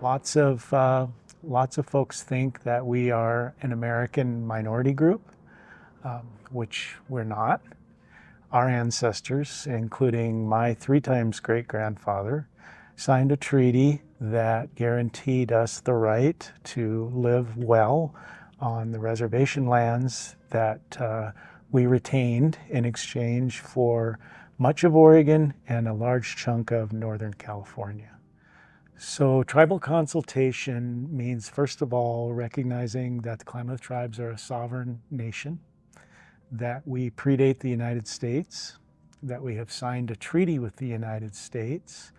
Lots of folks think that we are an American minority group, which we're not. Our ancestors, including my 3 times great-grandfather, signed a treaty that guaranteed us the right to live well on the reservation lands that we retained in exchange for much of Oregon and a large chunk of Northern California. So tribal consultation means, first of all, recognizing that the Klamath tribes are a sovereign nation, that we predate the United States, that we have signed a treaty with the United States,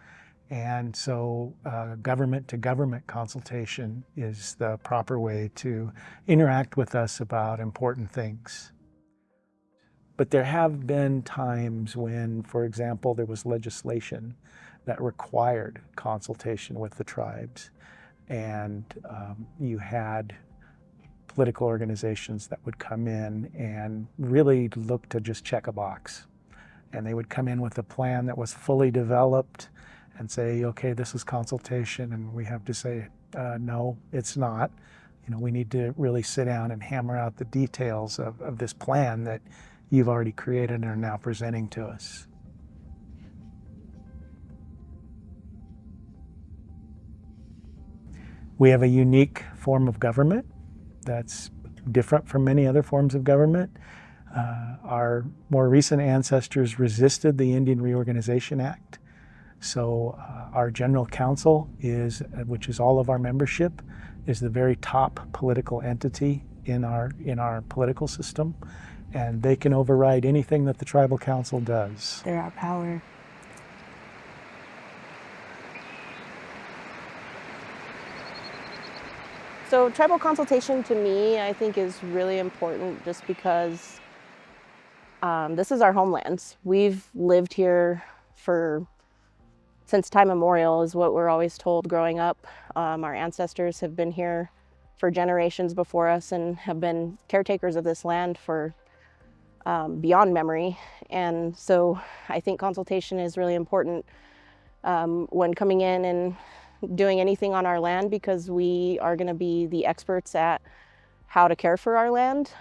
and so government-to-government consultation is the proper way to interact with us about important things. But there have been times when, for example, there was legislation that required consultation with the tribes, and you had political organizations that would come in and really look to just check a box. And they would come in with a plan that was fully developed and say, okay, this is consultation, and we have to say, no, it's not. You know, we need to really sit down and hammer out the details of this plan that you've already created and are now presenting to us. We have a unique form of government that's different from many other forms of government. Our more recent ancestors resisted the Indian Reorganization Act. So our general council is, which is all of our membership, is the very top political entity in our political system, and they can override anything that the tribal council does. They're our power. So tribal consultation to me, I think, is really important just because this is our homelands. We've lived here since time immemorial, is what we're always told growing up. Our ancestors have been here for generations before us and have been caretakers of this land for beyond memory. And so I think consultation is really important when coming in and doing anything on our land, because we are going to be the experts at how to care for our land.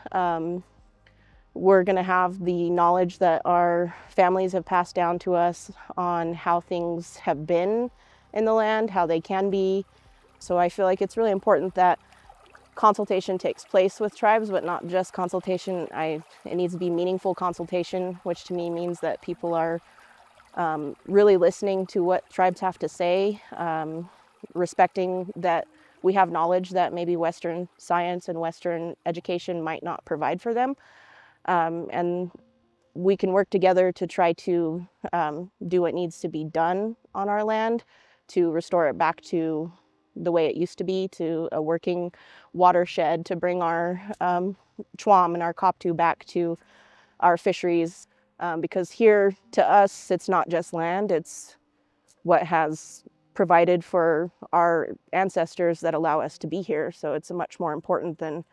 We're going to have the knowledge that our families have passed down to us on how things have been in the land, how they can be. So I feel like it's really important that consultation takes place with tribes, but not just consultation. It needs to be meaningful consultation, which to me means that people are really listening to what tribes have to say, respecting that we have knowledge that maybe Western science and Western education might not provide for them. And we can work together to try to do what needs to be done on our land to restore it back to the way it used to be, to a working watershed, to bring our chwam and our koptu back to our fisheries. Because here, to us, it's not just land, it's what has provided for our ancestors that allow us to be here. So it's much more important than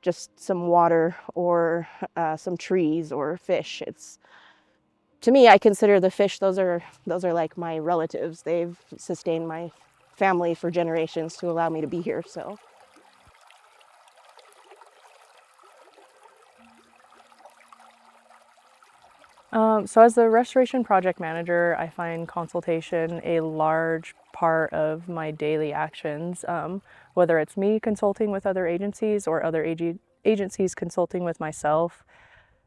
just some water or some trees or fish. To me, I consider the fish, those are like my relatives. They've sustained my family for generations to allow me to be here, so. So as the restoration project manager, I find consultation a large part of my daily actions, whether it's me consulting with other agencies or other agencies consulting with myself.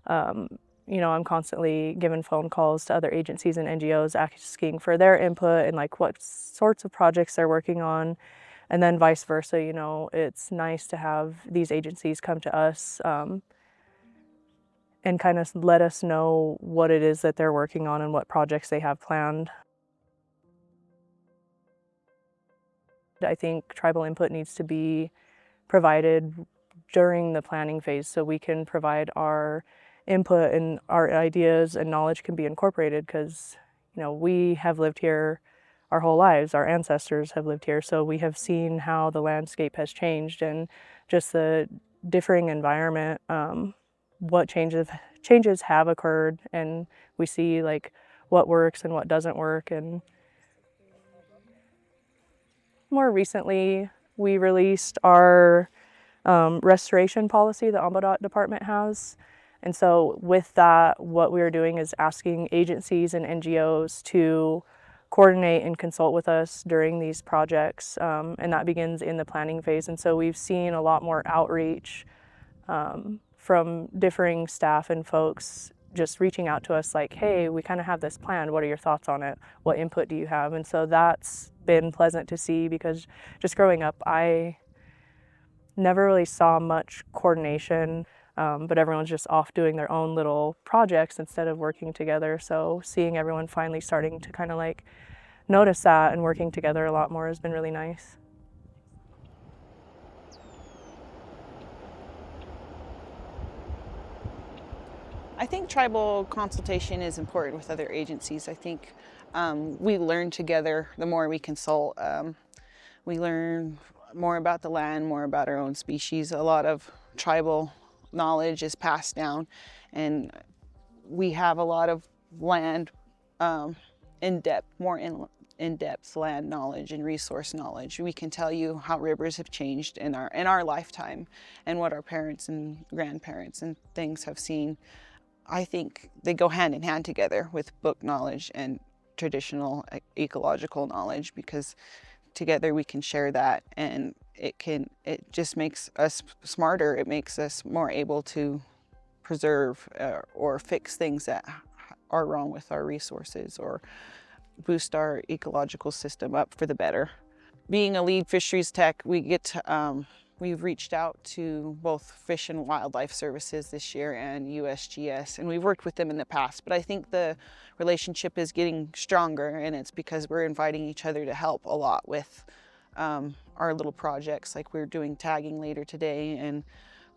You know, I'm constantly given phone calls to other agencies and NGOs asking for their input and like what sorts of projects they're working on, and then vice versa. You know, it's nice to have these agencies come to us and kind of let us know what it is that they're working on and what projects they have planned. I think tribal input needs to be provided during the planning phase so we can provide our input and our ideas and knowledge can be incorporated, because, you know, we have lived here our whole lives, our ancestors have lived here, so we have seen how the landscape has changed and just the differing environment. What changes have occurred, and we see like what works and what doesn't work. And more recently, we released our restoration policy the Ombudot department has. And so with that, what we are doing is asking agencies and NGOs to coordinate and consult with us during these projects. And that begins in the planning phase. And so we've seen a lot more outreach from differing staff and folks just reaching out to us like, hey, we kind of have this plan. What are your thoughts on it? What input do you have? And so that's been pleasant to see, because just growing up, I never really saw much coordination, but everyone's just off doing their own little projects instead of working together. So seeing everyone finally starting to kind of like notice that and working together a lot more has been really nice. I think tribal consultation is important with other agencies. I think we learn together the more we consult. We learn more about the land, more about our own species. A lot of tribal knowledge is passed down, and we have a lot of land more in-depth land knowledge and resource knowledge. We can tell you how rivers have changed in our lifetime, and what our parents and grandparents and things have seen. I think they go hand in hand together with book knowledge and traditional ecological knowledge, because together we can share that, and it just makes us smarter. It makes us more able to preserve or fix things that are wrong with our resources, or boost our ecological system up for the better. Being a lead fisheries tech, we've reached out to both Fish and Wildlife Services this year and USGS, and we've worked with them in the past, but I think the relationship is getting stronger, and it's because we're inviting each other to help a lot with our little projects. Like, we're doing tagging later today, and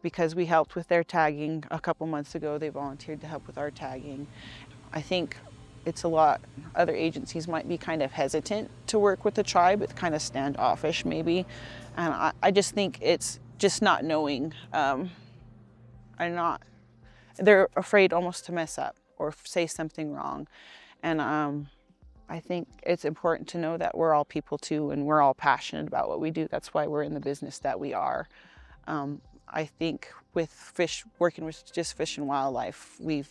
because we helped with their tagging a couple months ago, they volunteered to help with our tagging. I think it's a lot, other agencies might be kind of hesitant to work with the tribe. It's kind of standoffish maybe. And I just think it's just not knowing. They're afraid almost to mess up or say something wrong. And I think it's important to know that we're all people too, and we're all passionate about what we do. That's why we're in the business that we are. I think working with just Fish and Wildlife, we've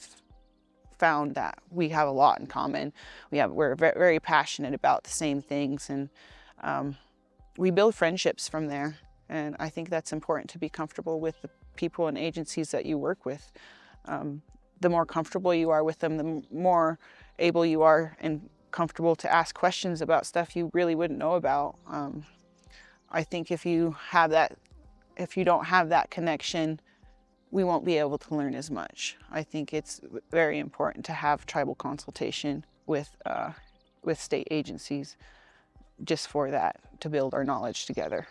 found that we have a lot in common. We're very, very passionate about the same things, and we build friendships from there. And I think that's important, to be comfortable with the people and agencies that you work with. The more comfortable you are with them, the more able you are and comfortable to ask questions about stuff you really wouldn't know about. I think if you don't have that connection, we won't be able to learn as much. I think it's very important to have tribal consultation with state agencies, just for that, to build our knowledge together.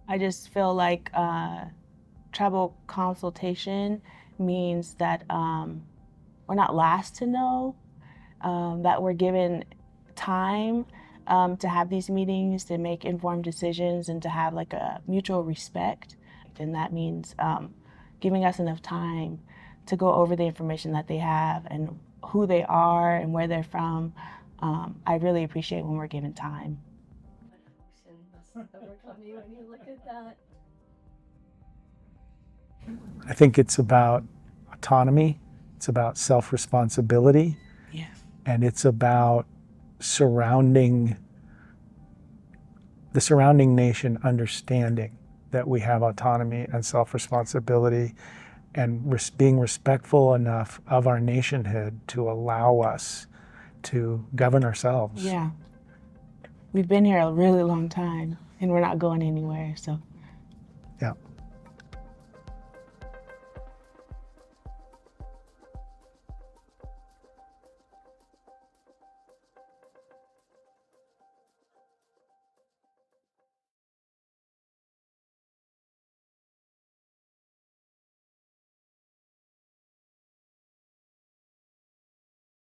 I just feel like tribal consultation means that we're not last to know, that we're given time to have these meetings, to make informed decisions, and to have like a mutual respect. And that means giving us enough time to go over the information that they have and who they are and where they're from. I really appreciate when we're given time. I think it's about autonomy, it's about self-responsibility, Yeah. and it's about the surrounding nation understanding that we have autonomy and self-responsibility, and being respectful enough of our nationhood to allow us to govern ourselves. Yeah. We've been here a really long time, and we're not going anywhere, so. Yeah.